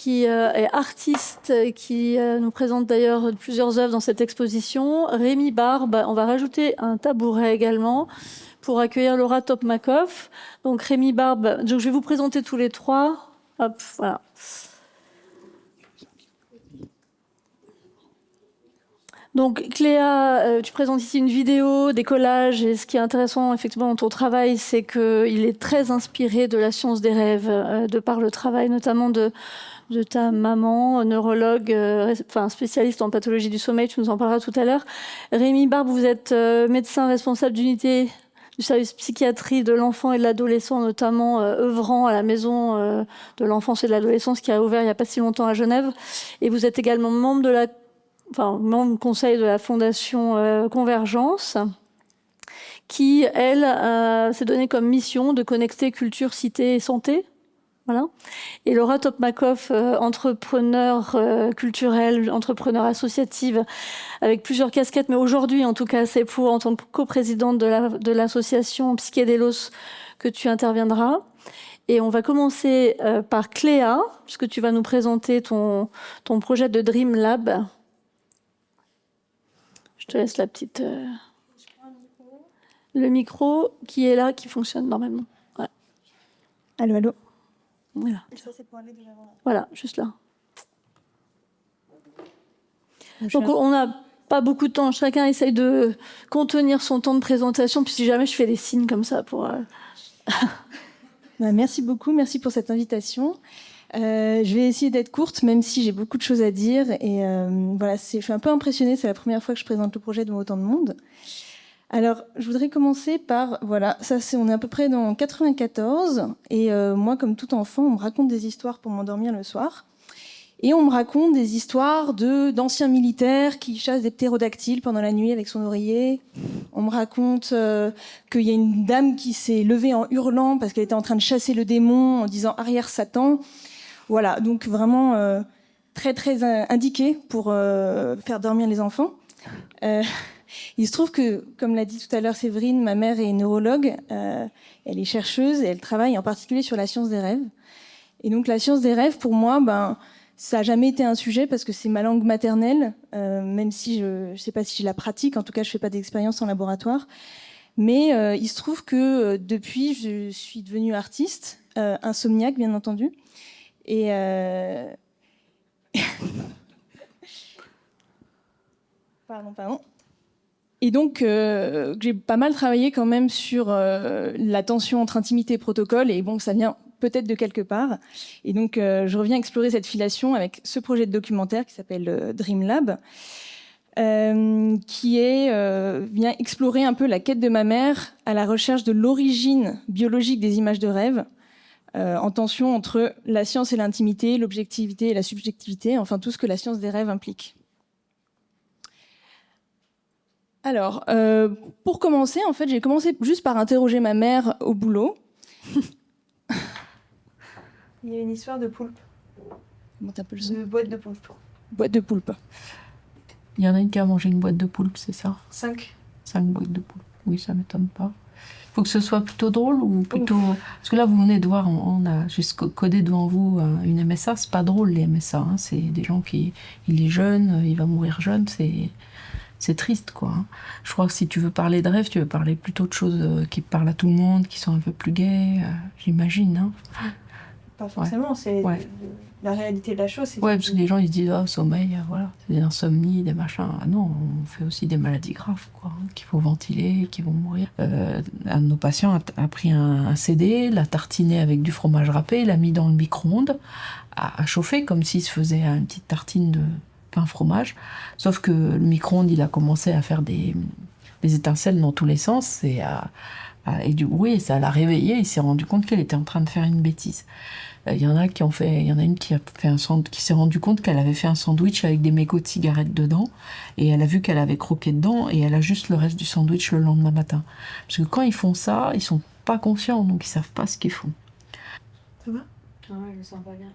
qui est artiste et qui nous présente d'ailleurs plusieurs œuvres dans cette exposition. Rémi Barbe, on va rajouter un tabouret également pour accueillir Laura Topmakov. Donc Rémi Barbe, donc, je vais vous présenter tous les trois. Hop, voilà. Donc Cléa, tu présentes ici une vidéo, des collages, et ce qui est intéressant effectivement dans ton travail, c'est qu'il est très inspiré de la science des rêves, de par le travail notamment de ta maman, neurologue, spécialiste en pathologie du sommeil, tu nous en parleras tout à l'heure. Rémi Barbe, vous êtes médecin responsable d'unité du service psychiatrie de l'enfant et de l'adolescent, notamment œuvrant à la maison de l'enfance et de l'adolescence qui a ouvert il n'y a pas si longtemps à Genève. Et vous êtes également membre membre conseil de la Fondation Convergence, qui, elle, s'est donnée comme mission de connecter culture, cité et santé. Voilà. Et Laura Topmakov, entrepreneur culturelle, entrepreneur associative, avec plusieurs casquettes, mais aujourd'hui, en tout cas, c'est en tant que coprésidente de l'association Psychédélos que tu interviendras. Et on va commencer par Cléa, puisque tu vas nous présenter ton projet de Dream Lab. Je te laisse la petite... Le micro qui est là, qui fonctionne normalement. Voilà. Allô, allô. Voilà. Et ça, c'est pour aller de l'avant. Voilà, juste là. Donc, on n'a pas beaucoup de temps. Chacun essaye de contenir son temps de présentation. Puis, si jamais je fais des signes comme ça pour... Merci beaucoup. Merci pour cette invitation. Je vais essayer d'être courte, même si j'ai beaucoup de choses à dire. Et voilà, je suis un peu impressionnée. C'est la première fois que je présente le projet devant autant de monde. Alors, je voudrais commencer par... Voilà, on est à peu près dans 94. Et moi, comme tout enfant, on me raconte des histoires pour m'endormir le soir. Et on me raconte des histoires d'anciens militaires qui chassent des ptérodactyles pendant la nuit avec son oreiller. On me raconte qu'il y a une dame qui s'est levée en hurlant parce qu'elle était en train de chasser le démon en disant « Arrière Satan ». Voilà, donc vraiment très très indiqué pour faire dormir les enfants. Il se trouve que, comme l'a dit tout à l'heure Séverine, ma mère est neurologue, elle est chercheuse et elle travaille en particulier sur la science des rêves. Et donc la science des rêves, pour moi, ça n'a jamais été un sujet parce que c'est ma langue maternelle, même si je ne sais pas si je la pratique, en tout cas je ne fais pas d'expérience en laboratoire. Mais il se trouve que depuis, je suis devenue artiste, insomniaque bien entendu. Et pardon. Et donc, j'ai pas mal travaillé quand même sur la tension entre intimité et protocole. Et bon, ça vient peut-être de quelque part. Et donc, je reviens explorer cette filation avec ce projet de documentaire qui s'appelle Dream Lab, qui vient explorer un peu la quête de ma mère à la recherche de l'origine biologique des images de rêve, en tension entre la science et l'intimité, l'objectivité et la subjectivité, enfin tout ce que la science des rêves implique. Alors, pour commencer, en fait, j'ai commencé juste par interroger ma mère au boulot. Il y a une histoire de poulpe. Comment t'appelles ça ? De boîte de poulpe. Boîte de poulpe. Il y en a une qui a mangé une boîte de poulpe, c'est ça ? 5. 5 boîtes de poulpe. Oui, ça m'étonne pas. Faut que ce soit plutôt drôle ou plutôt... Parce que là, vous venez de voir, on a juste codé devant vous une MSA. C'est pas drôle, les MSA. Hein. C'est des gens qui... Il est jeune, il va mourir jeune, c'est triste, quoi. Je crois que si tu veux parler de rêve, tu veux parler plutôt de choses qui parlent à tout le monde, qui sont un peu plus gaies, j'imagine. Hein. Pas forcément, c'est la réalité de la chose. Ouais, parce que les gens ils se disent sommeil, voilà, c'est des insomnies, des machins. Ah non, on fait aussi des maladies graves, quoi, qu'il faut ventiler, qui vont mourir. Un de nos patients a pris un CD, l'a tartiné avec du fromage râpé, l'a mis dans le micro-ondes, a chauffé comme s'il se faisait une petite tartine de pain fromage. Sauf que le micro-ondes, il a commencé à faire des étincelles dans tous les sens et du bruit, et ça l'a réveillé. Il s'est rendu compte qu'elle était en train de faire une bêtise. Il y en a une qui s'est rendu compte qu'elle avait fait un sandwich avec des mégots de cigarettes dedans, et elle a vu qu'elle avait croqué dedans, et elle a juste le reste du sandwich le lendemain matin. Parce que quand ils font ça, ils sont pas conscients, donc ils savent pas ce qu'ils font. Ça va ? Ah ouais, je me sens pas bien.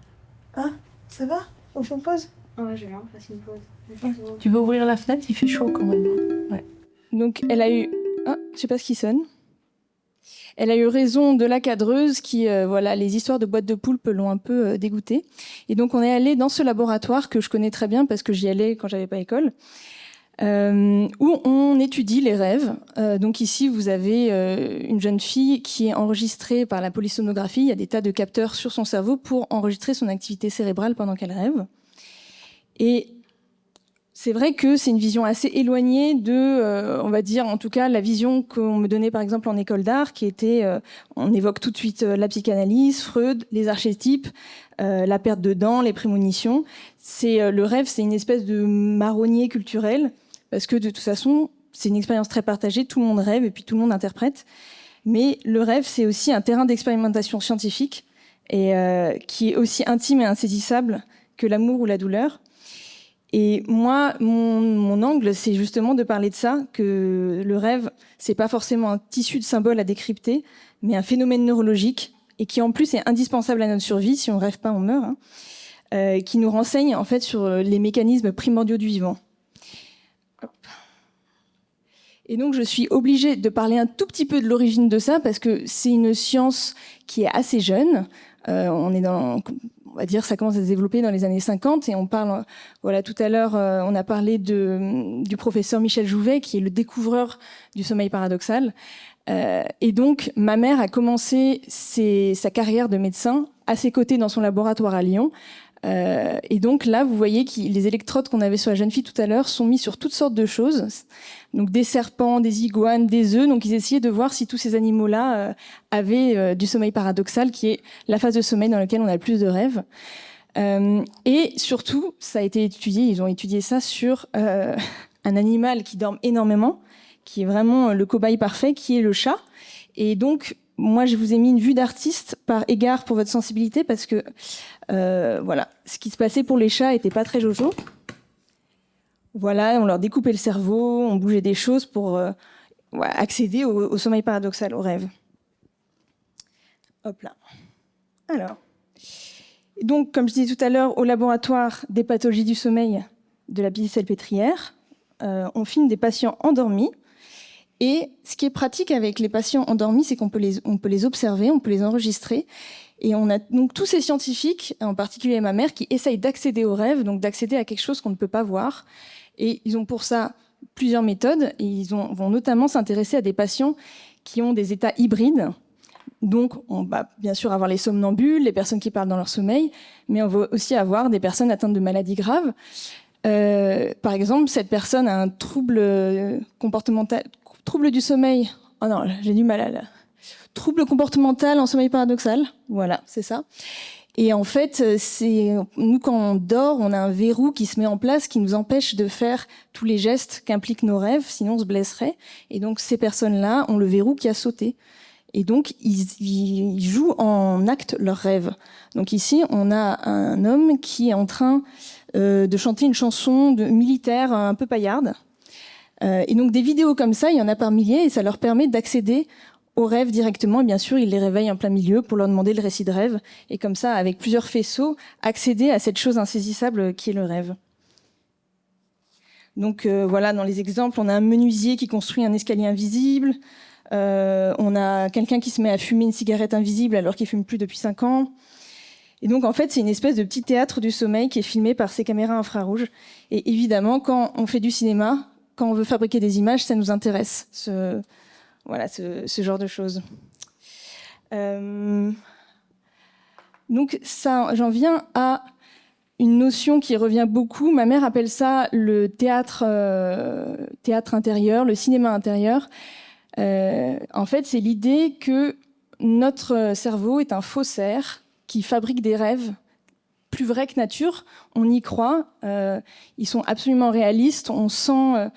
Ah, ça va ? On fait une pause ? Ah ouais, je viens, on fasse une pause. Tu veux ouvrir la fenêtre ? Il fait chaud quand même. Ouais. Donc elle a eu... Ah, je sais pas ce qui sonne. Elle a eu raison de la cadreuse qui, voilà, les histoires de boîtes de poulpe l'ont un peu dégoûtée. Et donc, on est allé dans ce laboratoire que je connais très bien parce que j'y allais quand j'avais pas école, où on étudie les rêves. Donc ici, vous avez une jeune fille qui est enregistrée par la polysomnographie. Il y a des tas de capteurs sur son cerveau pour enregistrer son activité cérébrale pendant qu'elle rêve. Et c'est vrai que c'est une vision assez éloignée de, on va dire, en tout cas, la vision qu'on me donnait par exemple en école d'art, qui était, on évoque tout de suite la psychanalyse, Freud, les archétypes, la perte de dents, les prémonitions. Le rêve, c'est une espèce de marronnier culturel, parce que de toute façon, c'est une expérience très partagée, tout le monde rêve et puis tout le monde interprète. Mais le rêve, c'est aussi un terrain d'expérimentation scientifique, et qui est aussi intime et insaisissable que l'amour ou la douleur. Et moi, mon angle, c'est justement de parler de ça, que le rêve, c'est pas forcément un tissu de symboles à décrypter, mais un phénomène neurologique, et qui en plus est indispensable à notre survie. Si on rêve pas, on meurt, qui nous renseigne en fait sur les mécanismes primordiaux du vivant. Hop. Et donc, je suis obligée de parler un tout petit peu de l'origine de ça, parce que c'est une science qui est assez jeune. On est on va dire, ça commence à se développer dans les années 50 et on parle, voilà, tout à l'heure, on a parlé du professeur Michel Jouvet, qui est le découvreur du sommeil paradoxal. Et donc, ma mère a commencé sa carrière de médecin à ses côtés dans son laboratoire à Lyon. Et donc là, vous voyez que les électrodes qu'on avait sur la jeune fille tout à l'heure sont mis sur toutes sortes de choses. Donc des serpents, des iguanes, des œufs. Donc ils essayaient de voir si tous ces animaux-là avaient du sommeil paradoxal, qui est la phase de sommeil dans laquelle on a le plus de rêves. Et surtout, ça a été étudié, ils ont étudié ça sur un animal qui dort énormément, qui est vraiment le cobaye parfait, qui est le chat. Et donc, moi, je vous ai mis une vue d'artiste par égard pour votre sensibilité, parce que voilà, ce qui se passait pour les chats était pas très jojo. Voilà, on leur découpait le cerveau, on bougeait des choses pour accéder au sommeil paradoxal, au rêve. Hop là. Alors, donc, comme je disais tout à l'heure, au laboratoire des pathologies du sommeil de la Pitié-Salpêtrière, on filme des patients endormis. Et ce qui est pratique avec les patients endormis, c'est qu'on peut les observer, on peut les enregistrer. Et on a donc tous ces scientifiques, en particulier ma mère, qui essayent d'accéder au rêve, donc d'accéder à quelque chose qu'on ne peut pas voir. Et ils ont pour ça plusieurs méthodes. Et ils vont notamment s'intéresser à des patients qui ont des états hybrides. Donc, on va bien sûr avoir les somnambules, les personnes qui parlent dans leur sommeil, mais on va aussi avoir des personnes atteintes de maladies graves. Par exemple, cette personne a un trouble comportemental, trouble du sommeil. Oh non, j'ai du mal à la... Trouble comportemental en sommeil paradoxal. Voilà, c'est ça. Et en fait, nous, quand on dort, on a un verrou qui se met en place qui nous empêche de faire tous les gestes qu'impliquent nos rêves, sinon on se blesserait. Et donc, ces personnes-là ont le verrou qui a sauté. Et donc, ils jouent en acte leurs rêves. Donc ici, on a un homme qui est en train de chanter une chanson militaire un peu paillarde. Et donc, des vidéos comme ça, il y en a par milliers, et ça leur permet d'accéder aux rêves directement. Et bien sûr, ils les réveillent en plein milieu pour leur demander le récit de rêve. Et comme ça, avec plusieurs faisceaux, accéder à cette chose insaisissable qui est le rêve. Donc voilà, dans les exemples, on a un menuisier qui construit un escalier invisible. On a quelqu'un qui se met à fumer une cigarette invisible alors qu'il fume plus depuis 5 ans. Et donc, en fait, c'est une espèce de petit théâtre du sommeil qui est filmé par ces caméras infrarouges. Et évidemment, quand on fait du cinéma, quand on veut fabriquer des images, ça nous intéresse, ce genre de choses. Donc, ça, j'en viens à une notion qui revient beaucoup. Ma mère appelle ça le théâtre intérieur, le cinéma intérieur. En fait, c'est l'idée que notre cerveau est un faussaire qui fabrique des rêves plus vrais que nature. On y croit. Ils sont absolument réalistes. On sent...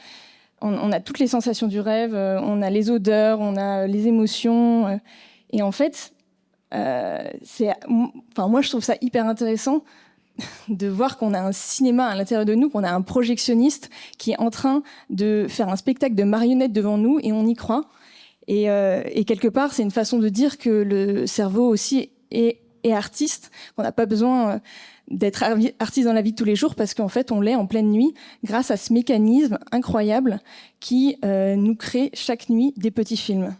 on a toutes les sensations du rêve. On a les odeurs, on a les émotions. Et en fait, moi, je trouve ça hyper intéressant de voir qu'on a un cinéma à l'intérieur de nous, qu'on a un projectionniste qui est en train de faire un spectacle de marionnettes devant nous et on y croit. Et quelque part, c'est une façon de dire que le cerveau aussi est artiste, qu'on n'a pas besoin d'être artiste dans la vie de tous les jours parce qu'en fait, on l'est en pleine nuit grâce à ce mécanisme incroyable qui nous crée chaque nuit des petits films.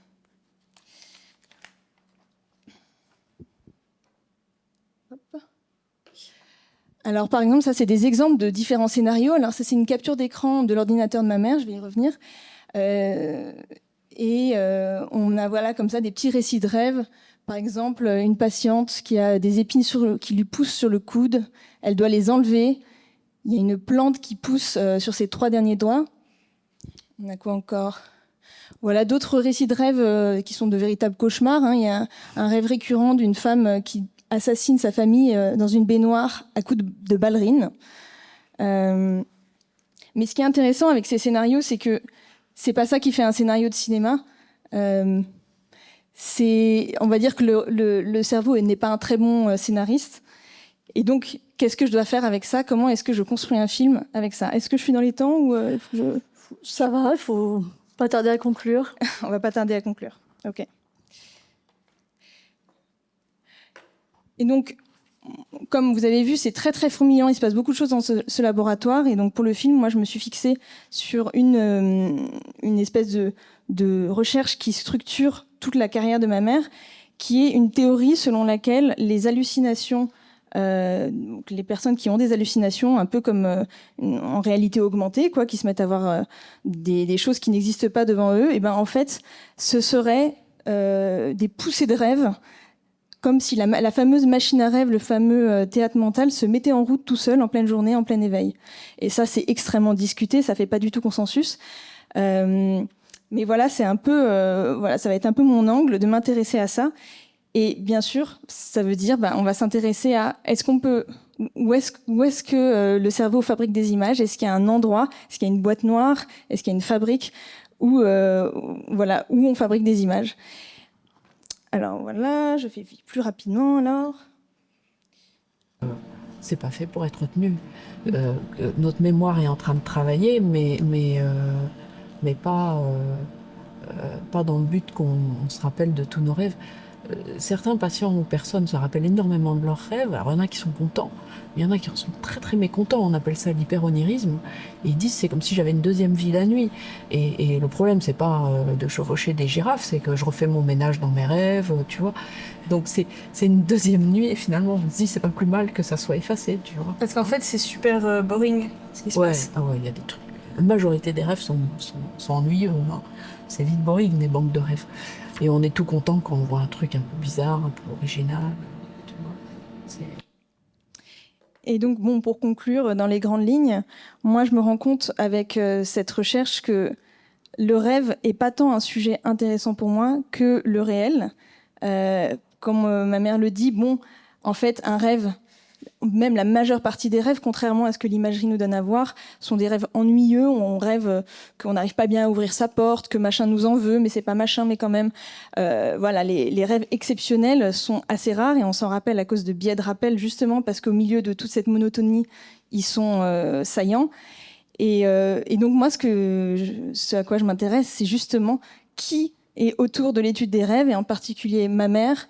Alors, par exemple, ça, c'est des exemples de différents scénarios. Alors, ça, c'est une capture d'écran de l'ordinateur de ma mère, je vais y revenir. On a, voilà, comme ça, des petits récits de rêve. Par exemple, une patiente qui a des épines qui lui poussent sur le coude. Elle doit les enlever. Il y a une plante qui pousse sur ses 3 derniers doigts. On a quoi encore ? Voilà, d'autres récits de rêve qui sont de véritables cauchemars. Il y a un rêve récurrent d'une femme qui assassine sa famille dans une baignoire à coups de ballerine. Mais ce qui est intéressant avec ces scénarios, c'est que c'est pas ça qui fait un scénario de cinéma. On va dire que le cerveau n'est pas un très bon scénariste. Et donc, qu'est-ce que je dois faire avec ça ? Comment est-ce que je construis un film avec ça ? Est-ce que je suis dans les temps ou Ça va, il faut pas tarder à conclure. On va pas tarder à conclure. Ok. Et donc, comme vous avez vu, c'est très très fourmillant. Il se passe beaucoup de choses dans ce laboratoire. Et donc, pour le film, moi, je me suis fixée sur une espèce de recherche qui structure toute la carrière de ma mère, qui est une théorie selon laquelle les hallucinations, les personnes qui ont des hallucinations, un peu comme en réalité augmentée, quoi, qui se mettent à voir des choses qui n'existent pas devant eux, et ben en fait, ce seraient des poussées de rêve, comme si la fameuse machine à rêve, le fameux théâtre mental, se mettait en route tout seul, en pleine journée, en plein éveil. Et ça, c'est extrêmement discuté, ça fait pas du tout consensus. Mais voilà, c'est un peu, ça va être un peu mon angle de m'intéresser à ça. Et bien sûr, ça veut dire, on va s'intéresser à où est-ce que le cerveau fabrique des images ? Est-ce qu'il y a un endroit ? Est-ce qu'il y a une boîte noire ? Est-ce qu'il y a une fabrique où on fabrique des images ? Alors voilà, je fais plus rapidement alors. C'est pas fait pour être retenu. Notre mémoire est en train de travailler, mais pas dans le but qu'on se rappelle de tous nos rêves. Certains patients ou personnes se rappellent énormément de leurs rêves. Alors il y en a qui sont contents, mais il y en a qui sont très très mécontents. On appelle ça l'hyperonirisme. Et ils disent c'est comme si j'avais une deuxième vie la nuit. Et le problème c'est pas de chevaucher des girafes, c'est que je refais mon ménage dans mes rêves, tu vois. Donc c'est une deuxième nuit et finalement on se dit c'est pas plus mal que ça soit effacé, tu vois. Parce qu'en fait c'est super boring ce qui se passe. Ah ouais, il y a des trucs. La majorité des rêves sont ennuyeux. Hein. C'est vite boring des banques de rêves. Et on est tout content quand on voit un truc un peu bizarre, un peu original. Tu vois. Et donc, pour conclure, dans les grandes lignes, moi, je me rends compte avec cette recherche que le rêve est pas tant un sujet intéressant pour moi que le réel. Comme ma mère le dit, en fait, un rêve, même la majeure partie des rêves, contrairement à ce que l'imagerie nous donne à voir, sont des rêves ennuyeux. On rêve qu'on n'arrive pas bien à ouvrir sa porte, que machin nous en veut, mais c'est pas machin, mais quand même. Les rêves exceptionnels sont assez rares et on s'en rappelle à cause de biais de rappel, justement parce qu'au milieu de toute cette monotonie, ils sont saillants. Et donc moi, ce à quoi je m'intéresse, c'est justement qui est autour de l'étude des rêves, et en particulier ma mère.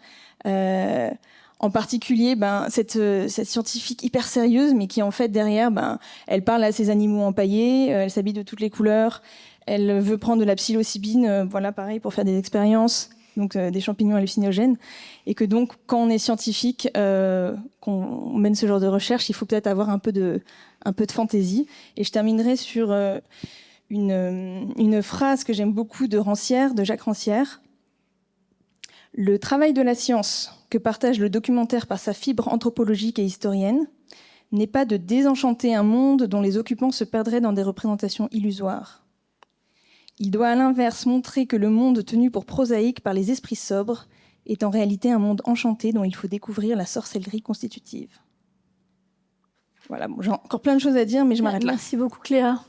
En particulier, cette scientifique hyper sérieuse, mais qui en fait derrière, elle parle à ses animaux empaillés, elle s'habille de toutes les couleurs, elle veut prendre de la psilocybine, pareil, pour faire des expériences, donc des champignons hallucinogènes, et que donc quand on est scientifique, qu'on mène ce genre de recherche, il faut peut-être avoir un peu de fantaisie. Et je terminerai sur une phrase que j'aime beaucoup de Jacques Rancière. Le travail de la science que partage le documentaire par sa fibre anthropologique et historienne n'est pas de désenchanter un monde dont les occupants se perdraient dans des représentations illusoires. Il doit à l'inverse montrer que le monde tenu pour prosaïque par les esprits sobres est en réalité un monde enchanté dont il faut découvrir la sorcellerie constitutive. Voilà, j'ai encore plein de choses à dire, mais je m'arrête là. Merci beaucoup Cléa.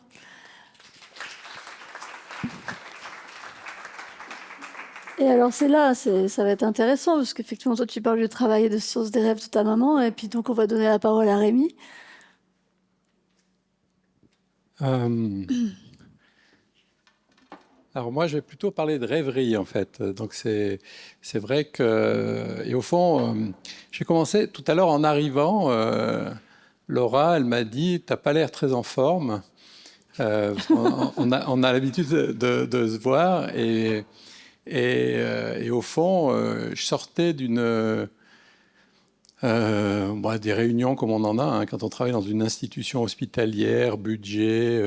Et alors ça va être intéressant, parce qu'effectivement, toi tu parles du travail et de sciences des rêves de ta maman, et puis donc on va donner la parole à Rémi. Alors moi, je vais plutôt parler de rêverie, en fait. Donc c'est vrai que... Et au fond, j'ai commencé tout à l'heure en arrivant, Laura, elle m'a dit « T'as pas l'air très en forme ». On a l'habitude de se voir, et au fond, je sortais d'une des réunions comme on en a hein, quand on travaille dans une institution hospitalière, budget.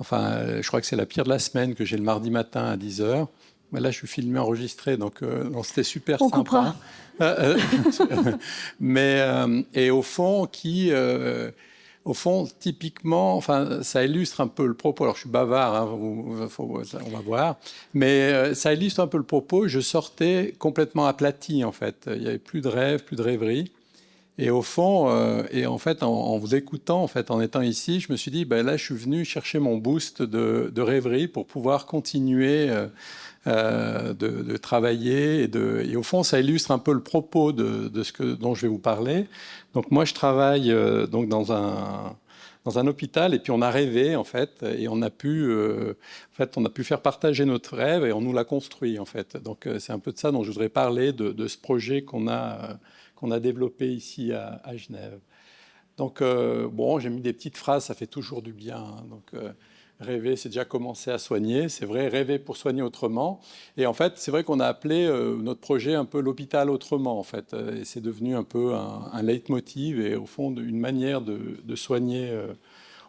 Je crois que c'est la pire de la semaine que j'ai le mardi matin à 10h. Mais là, je suis filmé, enregistré, donc c'était super On sympa. coupera. Et au fond, typiquement, ça illustre un peu le propos. Alors, je suis bavard, hein, on va voir. Mais ça illustre un peu le propos. Je sortais complètement aplati, en fait. Il n'y avait plus de rêve, plus de rêverie. Et au fond, en vous écoutant, en fait, en étant ici, je me suis dit, là, je suis venu chercher mon boost de rêverie pour pouvoir continuer de travailler. Et au fond, ça illustre un peu le propos de dont je vais vous parler. Donc, moi, je travaille donc dans un hôpital, et puis on a rêvé, en fait, et on a pu faire partager notre rêve, et on nous l'a construit, en fait. Donc, c'est un peu de ça dont je voudrais parler, de ce projet qu'on a développé ici à Genève. Donc, j'ai mis des petites phrases, ça fait toujours du bien. Hein. Donc, rêver, c'est déjà commencer à soigner. C'est vrai, rêver pour soigner autrement. Et en fait, c'est vrai qu'on a appelé notre projet un peu l'hôpital autrement, en fait. Et c'est devenu un peu un leitmotiv et au fond une manière de soigner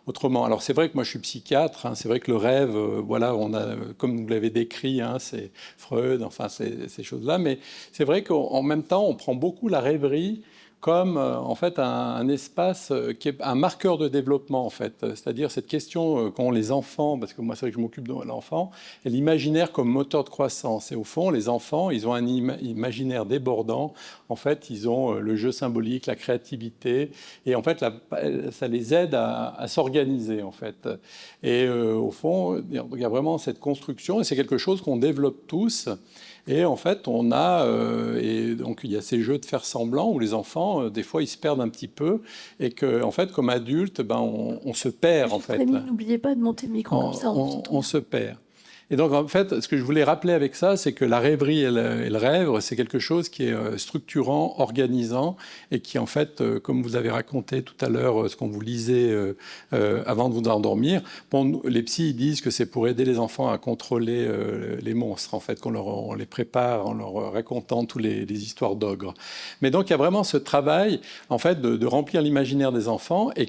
autrement. Alors c'est vrai que moi je suis psychiatre, hein, c'est vrai que le rêve, on a, comme vous l'avez décrit, hein, c'est Freud, ces choses-là, mais c'est vrai qu'en même temps on prend beaucoup la rêverie comme en fait un espace qui est un marqueur de développement en fait, c'est-à-dire cette question qu'ont les enfants, parce que moi c'est vrai que je m'occupe de l'enfant, et l'imaginaire comme moteur de croissance. Et au fond, les enfants, ils ont un imaginaire débordant. En fait, ils ont le jeu symbolique, la créativité, et en fait, ça les aide à s'organiser en fait. Et au fond, il y a vraiment cette construction, et c'est quelque chose qu'on développe tous. Et en fait, et donc il y a ces jeux de faire semblant où les enfants, des fois, ils se perdent un petit peu, et que, en fait, comme adultes, on se perd en fait. Rémi, n'oubliez pas de monter le micro comme ça. On se perd. Et donc, en fait, ce que je voulais rappeler avec ça, c'est que la rêverie et le rêve, c'est quelque chose qui est structurant, organisant, et qui, en fait, comme vous avez raconté tout à l'heure, ce qu'on vous lisait avant de vous endormir, les psys ils disent que c'est pour aider les enfants à contrôler les monstres, en fait, on les prépare en leur racontant toutes les histoires d'ogres. Mais donc, il y a vraiment ce travail, en fait, de remplir l'imaginaire des enfants, et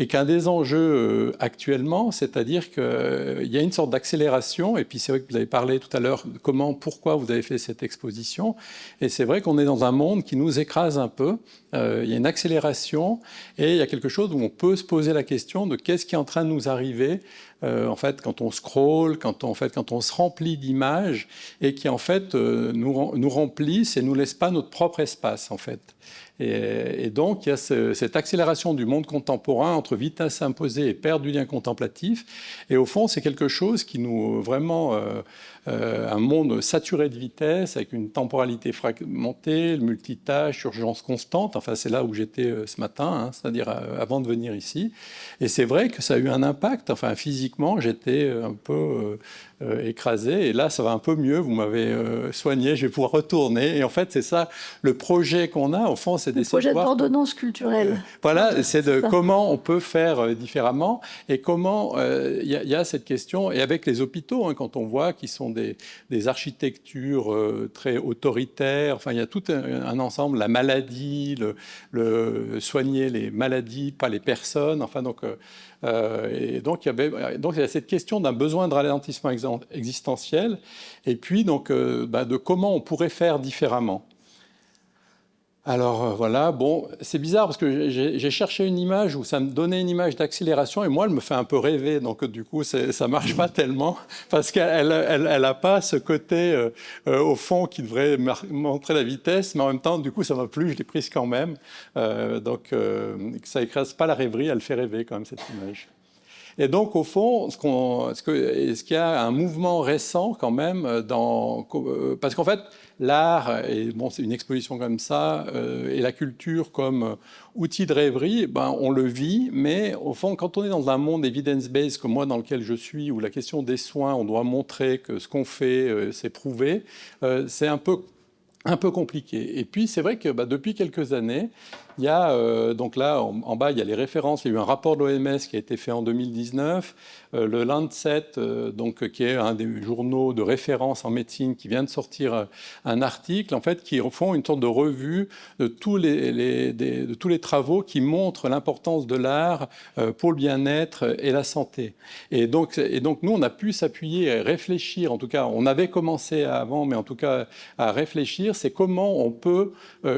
qu'un des enjeux actuellement, c'est-à-dire qu'il y a une sorte d'accélération. Et puis c'est vrai que vous avez parlé tout à l'heure de pourquoi vous avez fait cette exposition. Et c'est vrai qu'on est dans un monde qui nous écrase un peu. Il y a une accélération et il y a quelque chose où on peut se poser la question de qu'est-ce qui est en train de nous arriver en fait, quand on scrolle, quand on se remplit d'images et qui en fait nous remplissent et nous laissent pas notre propre espace en fait. Et donc il y a cette accélération du monde contemporain entre vitesse imposée et perte du lien contemplatif. Et au fond, c'est quelque chose qui nous vraiment un monde saturé de vitesse avec une temporalité fragmentée, le multitâche, urgence constante. Enfin, c'est là où j'étais ce matin, hein, c'est-à-dire avant de venir ici. Et c'est vrai que ça a eu un impact. Enfin, physiquement, j'étais un peu écrasé. Et là, ça va un peu mieux. Vous m'avez soigné. Je vais pouvoir retourner. Et en fait, c'est ça le projet qu'on a. Au fond, c'est le projet d'ordonnance culturelle. Voilà, c'est de comment on peut faire différemment et comment il y a cette question. Et avec les hôpitaux, hein, quand on voit qu'ils sont des architectures très autoritaires. Enfin, il y a tout un ensemble, la maladie, le soigner les maladies, pas les personnes. Enfin, donc il y a cette question d'un besoin de ralentissement existentiel, et puis donc de comment on pourrait faire différemment. Alors voilà, bon, c'est bizarre parce que j'ai cherché une image où ça me donnait une image d'accélération et moi, elle me fait un peu rêver. Donc du coup, ça marche pas tellement parce qu'elle a pas ce côté au fond qui devrait montrer la vitesse, mais en même temps, du coup, ça m'a plu, je l'ai prise quand même. Donc ça écrase pas la rêverie, elle fait rêver quand même cette image. Et donc, au fond, est-ce qu'il y a un mouvement récent quand même parce qu'en fait, l'art, et bon, c'est une exposition comme ça, et la culture comme outil de rêverie, on le vit, mais au fond, quand on est dans un monde evidence-based comme moi dans lequel je suis, où la question des soins, on doit montrer que ce qu'on fait, c'est prouvé, c'est un peu compliqué. Et puis, c'est vrai que depuis quelques années, il y a, donc là, en bas, il y a les références. Il y a eu un rapport de l'OMS qui a été fait en 2019. Le Lancet, donc, qui est un des journaux de référence en médecine, qui vient de sortir un article, en fait, qui font une sorte de revue de tous les travaux qui montrent l'importance de l'art pour le bien-être et la santé. Et donc, nous, on a pu s'appuyer et réfléchir, en tout cas, on avait commencé avant, mais en tout cas, à réfléchir, c'est comment on peut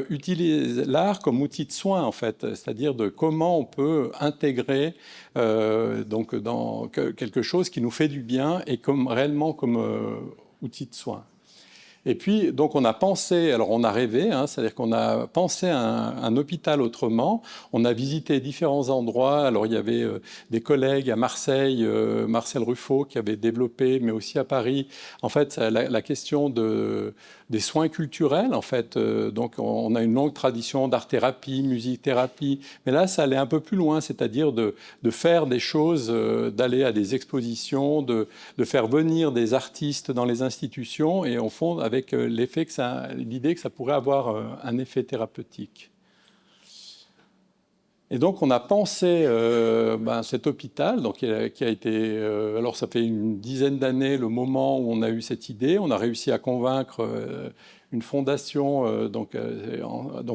utiliser l'art comme outil de soin, en fait, c'est-à-dire de comment on peut intégrer donc dans quelque chose qui nous fait du bien et réellement comme outil de soin. Et puis, donc, on a pensé, alors on a rêvé, hein, c'est-à-dire qu'on a pensé un hôpital autrement. On a visité différents endroits. Alors, il y avait des collègues à Marseille, Marcel Ruffo, qui avait développé, mais aussi à Paris, en fait, la question des soins culturels, en fait. Donc, on a une longue tradition d'art-thérapie, musique-thérapie. Mais là, ça allait un peu plus loin, c'est-à-dire de faire des choses, d'aller à des expositions, de faire venir des artistes dans les institutions, et au fond, avec l'idée que ça pourrait avoir un effet thérapeutique. Et donc, on a pensé cet hôpital, donc, qui a été... alors, ça fait une dizaine d'années, le moment où on a eu cette idée. On a réussi à convaincre une fondation. Donc,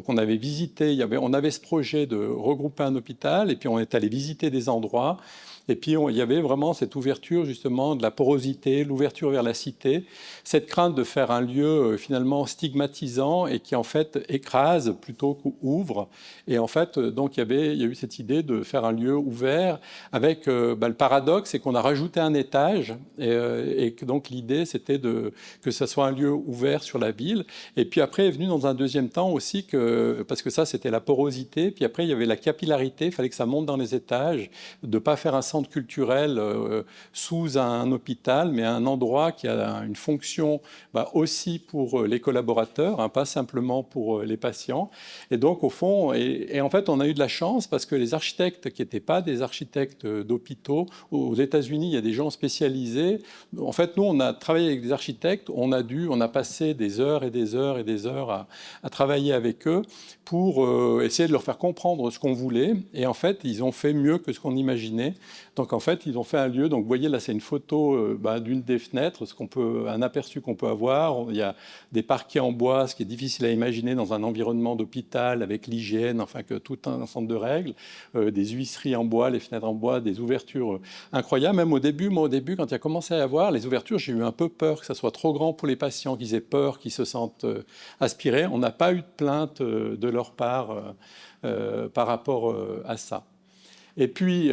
on avait visité... on avait ce projet de regrouper un hôpital, et puis on est allé visiter des endroits. Et puis, il y avait vraiment cette ouverture, justement, de la porosité, l'ouverture vers la cité, cette crainte de faire un lieu, finalement, stigmatisant et qui, en fait, écrase plutôt qu'ouvre. Et en fait, donc, il y a eu cette idée de faire un lieu ouvert avec le paradoxe, c'est qu'on a rajouté un étage. Et donc, l'idée, c'était que ça soit un lieu ouvert sur la ville. Et puis après, est venu dans un deuxième temps aussi, parce que ça, c'était la porosité. Puis après, il y avait la capillarité. Il fallait que ça monte dans les étages, de ne pas faire un centre culturel sous un hôpital, mais un endroit qui a une fonction aussi pour les collaborateurs, hein, pas simplement pour les patients. Et donc, au fond, et en fait, on a eu de la chance parce que les architectes qui n'étaient pas des architectes d'hôpitaux, aux États-Unis, il y a des gens spécialisés. En fait, nous, on a travaillé avec des architectes, on a passé des heures et des heures et des heures à travailler avec eux pour essayer de leur faire comprendre ce qu'on voulait. Et en fait, ils ont fait mieux que ce qu'on imaginait. Donc en fait, ils ont fait un lieu. Donc vous voyez là, c'est une photo d'une des fenêtres, un aperçu qu'on peut avoir. Il y a des parquets en bois, ce qui est difficile à imaginer dans un environnement d'hôpital avec l'hygiène, enfin que tout un ensemble de règles, des huisseries en bois, les fenêtres en bois, des ouvertures incroyables. Même au début, quand il a commencé à y avoir les ouvertures, j'ai eu un peu peur que ça soit trop grand pour les patients, qu'ils aient peur, qu'ils se sentent aspirés. On n'a pas eu de plainte de leur part par rapport à ça. Et puis,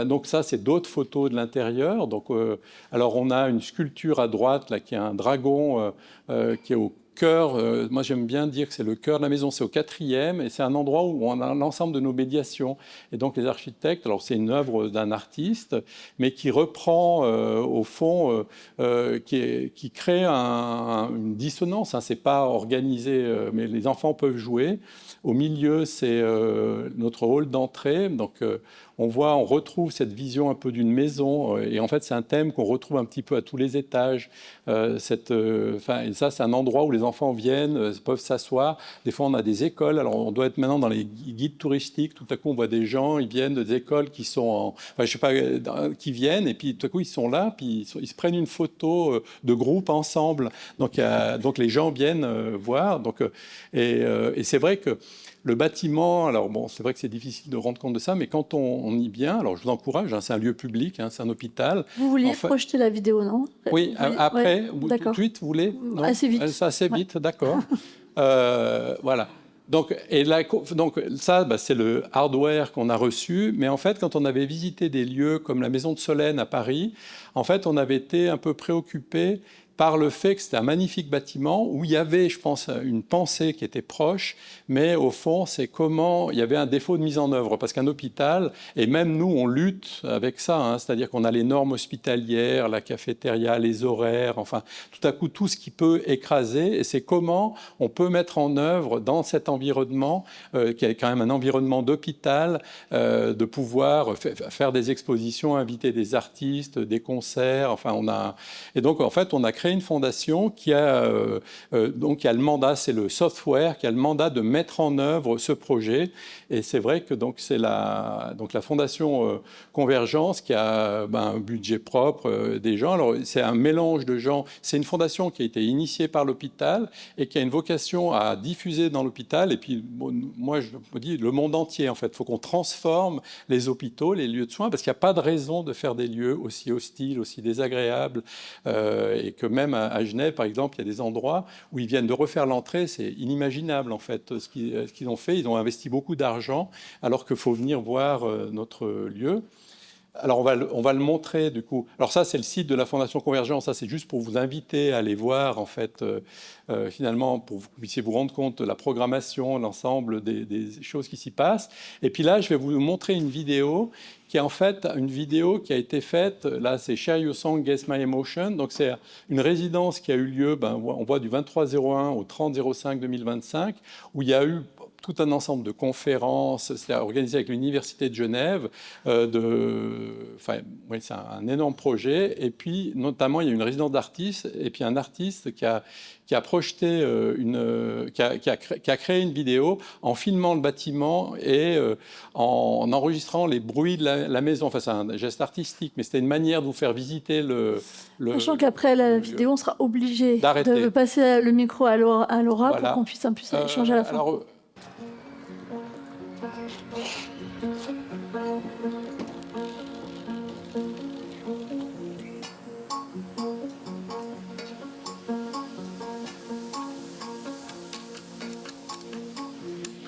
donc ça, c'est d'autres photos de l'intérieur. Donc, alors, on a une sculpture à droite, là, qui est un dragon qui est au cœur. Moi, j'aime bien dire que c'est le cœur de la maison. C'est au 4e, et c'est un endroit où on a l'ensemble de nos médiations. Et donc, les architectes, alors c'est une œuvre d'un artiste, mais qui reprend, au fond, qui crée une dissonance. Hein. C'est pas organisé, mais les enfants peuvent jouer. Au milieu, c'est notre hall d'entrée. Donc, on retrouve cette vision un peu d'une maison. Et en fait, c'est un thème qu'on retrouve un petit peu à tous les étages. Et ça, c'est un endroit où les enfants viennent, peuvent s'asseoir. Des fois, on a des écoles. Alors, on doit être maintenant dans les guides touristiques. Tout à coup, on voit des gens, ils viennent des écoles qui sont qui viennent. Et puis, tout à coup, ils sont là. Puis, ils se prennent une photo de groupe ensemble. Donc les gens viennent voir. Et c'est vrai que le bâtiment, alors bon, c'est vrai que c'est difficile de rendre compte de ça, mais quand on y vient, alors je vous encourage, hein, c'est un lieu public, hein, c'est un hôpital. Vous vouliez projeter la vidéo, non? Oui, après, tout de suite, vous voulez? Non, assez vite. Assez vite, d'accord. Voilà. Donc ça, c'est le hardware qu'on a reçu. Mais en fait, quand on avait visité des lieux comme la Maison de Solène à Paris, en fait, on avait été un peu préoccupés par le fait que c'était un magnifique bâtiment où il y avait, je pense, une pensée qui était proche, mais au fond, c'est comment il y avait un défaut de mise en œuvre. Parce qu'un hôpital, et même nous, on lutte avec ça, hein, c'est-à-dire qu'on a les normes hospitalières, la cafétéria, les horaires, enfin, tout à coup, tout ce qui peut écraser, et c'est comment on peut mettre en œuvre dans cet environnement, qui est quand même un environnement d'hôpital, de pouvoir faire des expositions, inviter des artistes, des concerts, enfin, et donc, en fait, on a créé créé une fondation qui a le mandat, c'est le software, qui a le mandat de mettre en œuvre ce projet. Et c'est vrai que c'est la fondation Convergence qui a un budget propre des gens. Alors c'est un mélange de gens. C'est une fondation qui a été initiée par l'hôpital et qui a une vocation à diffuser dans l'hôpital. Et puis moi je me dis le monde entier en fait. Il faut qu'on transforme les hôpitaux, les lieux de soins, parce qu'il n'y a pas de raison de faire des lieux aussi hostiles, aussi désagréables, et que même à Genève, par exemple, il y a des endroits où ils viennent de refaire l'entrée, c'est inimaginable en fait ce qu'ils ont fait. Ils ont investi beaucoup d'argent, alors qu'il faut venir voir notre lieu. Alors, on va le montrer, du coup. Alors ça, c'est le site de la Fondation Convergence. Ça, c'est juste pour vous inviter à aller voir, en fait, finalement, pour que vous puissiez vous rendre compte de la programmation, l'ensemble des choses qui s'y passent. Et puis là, je vais vous montrer une vidéo qui est en fait une vidéo qui a été faite. Là, c'est Share Your Song, Guess My Emotion. Donc, c'est une résidence qui a eu lieu, on voit du 23/01 au 30/05/2025, où il y a eu tout un ensemble de conférences, c'est organisé avec l'Université de Genève. C'est un énorme projet. Et puis, notamment, il y a une résidence d'artistes et puis un artiste qui a projeté qui a créé une vidéo en filmant le bâtiment et en enregistrant les bruits de la maison. Enfin, c'est un geste artistique, mais c'était une manière de vous faire visiter Sachant qu'après la vidéo, on sera obligé d'arrêter. de passer le micro à Laura Voilà. pour qu'on puisse échanger à la fin. Alors,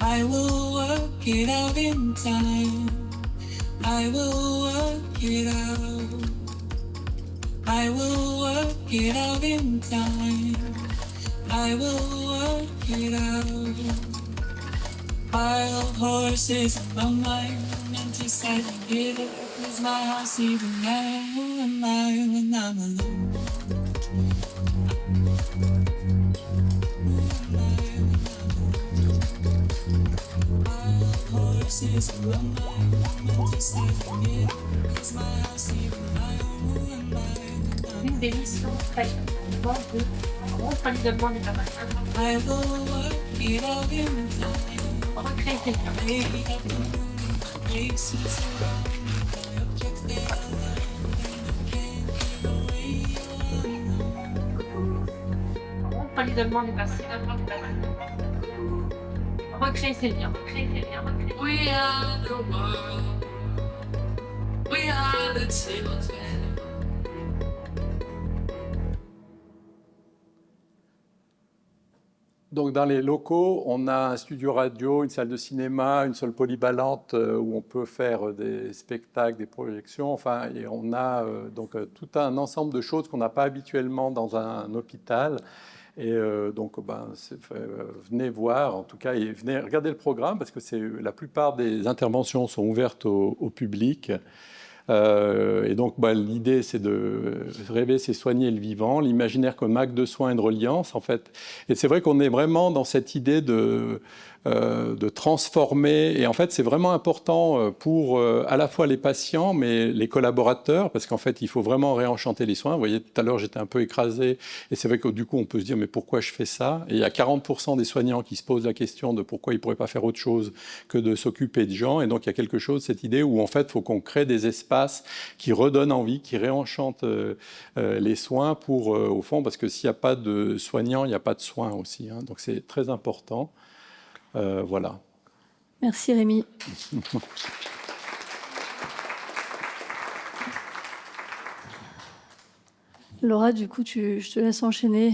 I will work it out in time. I will work it out. I will work it out in time. I will work it out. Wild horses on my own and deciding it is my house even now when I'm alone. Horses on my own and deciding it is my house even now. Une des missions très importantes de consolidement du travail. I will work it out in time. Recréer quelqu'un. Consolidement du passé. Recréer ses liens. We are the world. We are the children. Donc dans les locaux, on a un studio radio, une salle de cinéma, une salle polyvalente où on peut faire des spectacles, des projections. Enfin, et on a tout un ensemble de choses qu'on n'a pas habituellement dans un hôpital. Et venez voir, en tout cas, et venez regarder le programme parce que la plupart des interventions sont ouvertes au public. Et donc, l'idée, c'est de rêver, c'est soigner le vivant, l'imaginaire comme acte de soin et de reliance, en fait. Et c'est vrai qu'on est vraiment dans cette idée de transformer. Et en fait, c'est vraiment important pour à la fois les patients, mais les collaborateurs, parce qu'en fait, il faut vraiment réenchanter les soins. Vous voyez, tout à l'heure, j'étais un peu écrasé. Et c'est vrai que du coup, on peut se dire, mais pourquoi je fais ça? Et il y a 40% des soignants qui se posent la question de pourquoi ils ne pourraient pas faire autre chose que de s'occuper de gens. Et donc, il y a quelque chose, cette idée où, en fait, il faut qu'on crée des espaces qui redonnent envie, qui réenchantent les soins pour, au fond, parce que s'il n'y a pas de soignants, il n'y a pas de soins aussi. Hein. Donc, c'est très important. Voilà. Merci Rémi. Laura, du coup, je te laisse enchaîner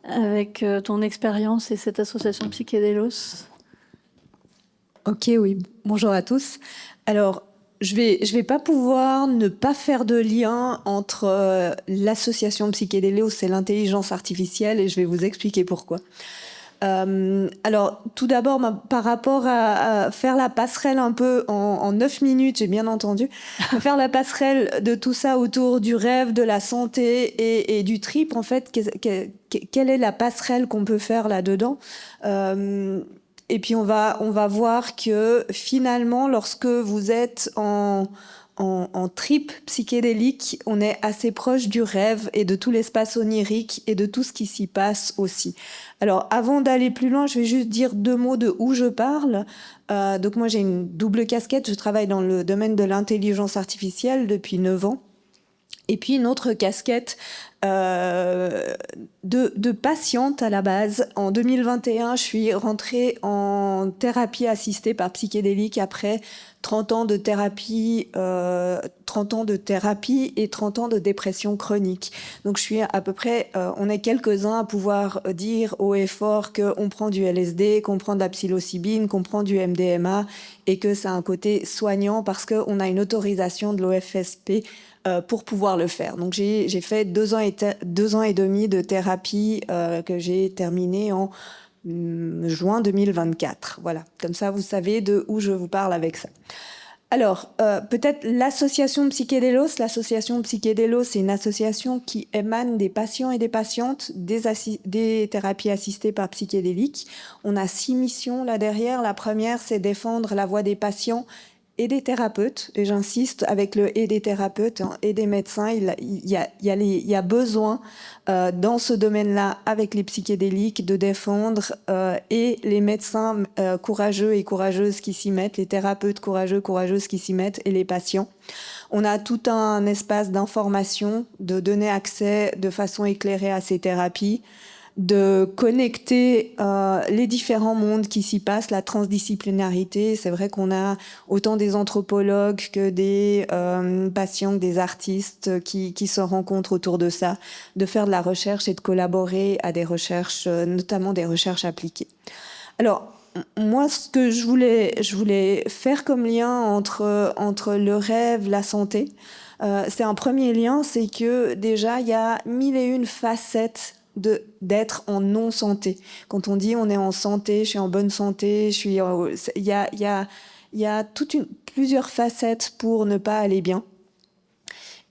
avec ton expérience et cette association Psychédélos. Ok, oui. Bonjour à tous. Alors, je vais pas pouvoir ne pas faire de lien entre l'association Psychédélos et l'intelligence artificielle et je vais vous expliquer pourquoi. Alors, tout d'abord, par rapport à faire la passerelle un peu en 9 minutes, j'ai bien entendu, faire la passerelle de tout ça autour du rêve, de la santé et du trip, en fait, quelle est la passerelle qu'on peut faire là-dedans? Et puis, on va voir que finalement, lorsque vous êtes en en trip psychédélique, on est assez proche du rêve et de tout l'espace onirique et de tout ce qui s'y passe aussi. Alors, avant d'aller plus loin, je vais juste dire 2 mots de où je parle. Donc moi, j'ai une double casquette. Je travaille dans le domaine de l'intelligence artificielle depuis 9 ans. Et puis une autre casquette de patiente à la base. En 2021, je suis rentrée en thérapie assistée par psychédélique après 30 ans de thérapie, 30 ans de thérapie et 30 ans de dépression chronique. Donc je suis à peu près, on est quelques-uns à pouvoir dire haut et fort qu'on prend du LSD, qu'on prend de la psilocybine, qu'on prend du MDMA et que ça a un côté soignant parce qu'on a une autorisation de l'OFSP pour pouvoir le faire. Donc j'ai fait 2 ans et demi de thérapie que j'ai terminée en juin 2024. Voilà, comme ça vous savez de où je vous parle avec ça. Alors, peut-être l'association Psychédélos. L'association Psychédélos, c'est une association qui émane des patients et des patientes des thérapies assistées par psychédéliques. On a 6 missions là derrière. La première, c'est défendre la voix des patients et des thérapeutes, et j'insiste avec le et des thérapeutes et des médecins, il y a besoin dans ce domaine-là avec les psychédéliques de défendre et les médecins courageux et courageuses qui s'y mettent, les thérapeutes courageux, courageuses qui s'y mettent et les patients. On a tout un espace d'information, de donner accès de façon éclairée à ces thérapies, de connecter les différents mondes qui s'y passent, la transdisciplinarité. C'est vrai qu'on a autant des anthropologues que des patients, que des artistes qui se rencontrent autour de ça, de faire de la recherche et de collaborer à des recherches, notamment des recherches appliquées. Alors, moi, ce que je voulais faire comme lien entre le rêve, la santé, c'est un premier lien, c'est que déjà, il y a 1001 facettes d'être en non-santé. Quand on dit on est en santé, je suis en bonne santé, il y a plusieurs facettes pour ne pas aller bien.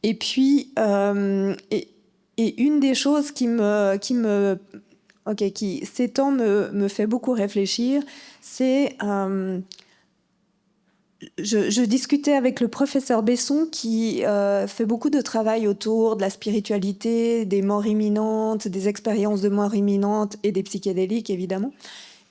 Et puis, et une des choses qui ces temps me fait beaucoup réfléchir, c'est je discutais avec le professeur Besson qui fait beaucoup de travail autour de la spiritualité, des morts imminentes, des expériences de mort imminente et des psychédéliques évidemment.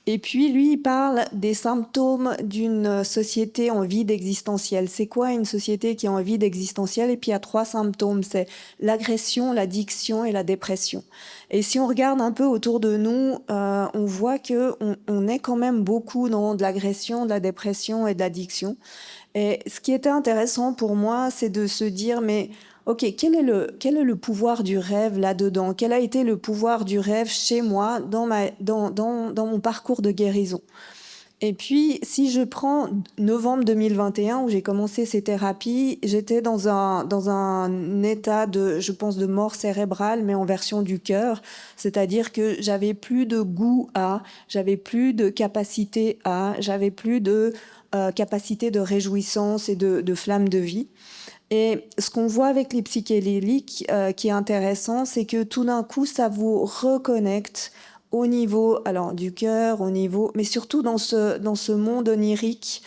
Et puis lui, il parle des symptômes d'une société en vide existentiel. C'est quoi une société qui est en vide existentiel? Et puis il y a 3 symptômes, c'est l'agression, l'addiction et la dépression. Et si on regarde un peu autour de nous, on voit que on est quand même beaucoup dans de l'agression, de la dépression et de l'addiction. Et ce qui était intéressant pour moi, c'est de se dire, mais ok, quel est le pouvoir du rêve là-dedans? Quel a été le pouvoir du rêve chez moi dans mon parcours de guérison? Et puis, si je prends novembre 2021, où j'ai commencé ces thérapies, j'étais dans un état je pense, de mort cérébrale, mais en version du cœur. C'est-à-dire que j'avais plus de goût j'avais plus de capacité j'avais plus de capacité de réjouissance et de flamme de vie. Et ce qu'on voit avec les psychédéliques qui est intéressant, c'est que tout d'un coup, ça vous reconnecte au niveau du cœur, mais surtout dans ce monde onirique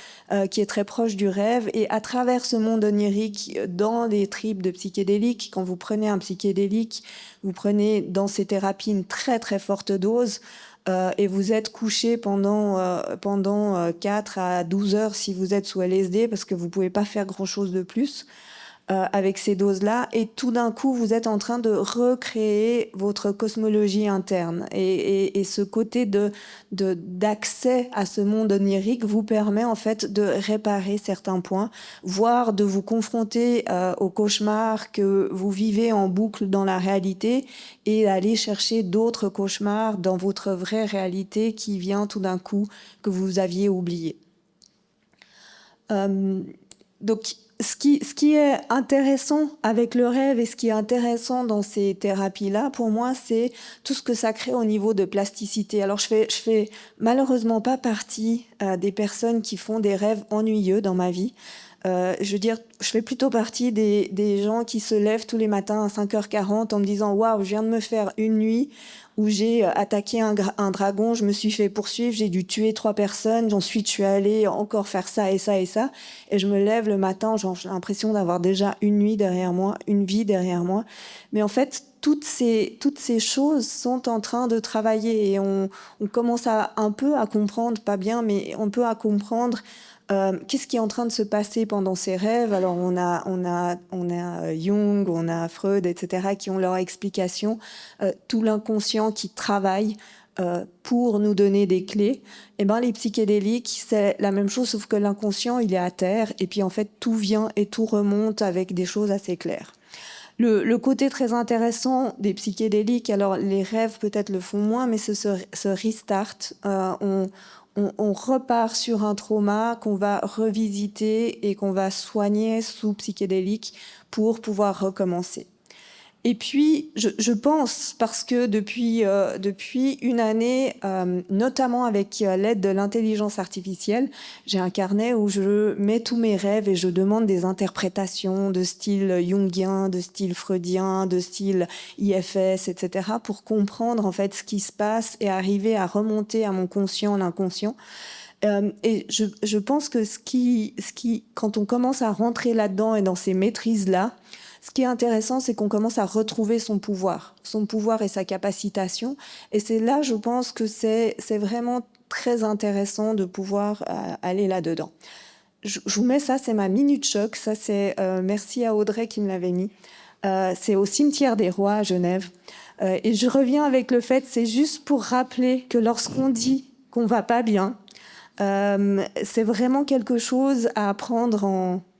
qui est très proche du rêve. Et à travers ce monde onirique, dans les tripes de psychédéliques, quand vous prenez un psychédélique, vous prenez dans ces thérapies une très très forte dose, et vous êtes couché pendant 4 à 12 heures si vous êtes sous LSD, parce que vous pouvez pas faire grand-chose de plus avec ces doses-là, et tout d'un coup, vous êtes en train de recréer votre cosmologie interne. Et ce côté d'accès à ce monde onirique vous permet en fait de réparer certains points, voire de vous confronter aux cauchemars que vous vivez en boucle dans la réalité et d'aller chercher d'autres cauchemars dans votre vraie réalité qui vient tout d'un coup que vous aviez oublié. Donc, ce qui est intéressant avec le rêve et ce qui est intéressant dans ces thérapies-là, pour moi, c'est tout ce que ça crée au niveau de plasticité. Alors, je fais malheureusement pas partie des personnes qui font des rêves ennuyeux dans ma vie. Je veux dire, je fais plutôt partie des gens qui se lèvent tous les matins à 5h40 en me disant « Waouh, je viens de me faire une nuit où j'ai attaqué un dragon, je me suis fait poursuivre, j'ai dû tuer 3 personnes, ensuite je suis allée encore faire ça et ça et ça. » Et je me lève le matin, j'ai l'impression d'avoir déjà une nuit derrière moi, une vie derrière moi. Mais en fait, toutes ces choses sont en train de travailler et on commence un peu à comprendre, pas bien, mais on peut à comprendre qu'est-ce qui est en train de se passer pendant ces rêves. Alors on a Jung, on a Freud, etc., qui ont leur explication, tout l'inconscient qui travaille pour nous donner des clés. Et ben les psychédéliques, c'est la même chose, sauf que l'inconscient, il est à terre, et puis en fait tout vient et tout remonte avec des choses assez claires. Le côté très intéressant des psychédéliques, alors les rêves peut-être le font moins, mais c'est ce restart. On repart sur un trauma qu'on va revisiter et qu'on va soigner sous psychédélique pour pouvoir recommencer. Et puis, je pense, parce que depuis une année, notamment avec l'aide de l'intelligence artificielle, j'ai un carnet où je mets tous mes rêves et je demande des interprétations de style jungien, de style freudien, de style IFS, etc., pour comprendre en fait ce qui se passe et arriver à remonter à mon conscient, l'inconscient. Et je pense que quand on commence à rentrer là-dedans et dans ces maîtrises-là, ce qui est intéressant, c'est qu'on commence à retrouver son pouvoir et sa capacitation. Et c'est là, je pense que c'est vraiment très intéressant de pouvoir aller là-dedans. Je vous mets ça, c'est ma minute choc. Ça, c'est merci à Audrey qui me l'avait mis. C'est au Cimetière des Rois à Genève. Et je reviens avec le fait, c'est juste pour rappeler que lorsqu'on dit qu'on va pas bien, c'est vraiment quelque chose à prendre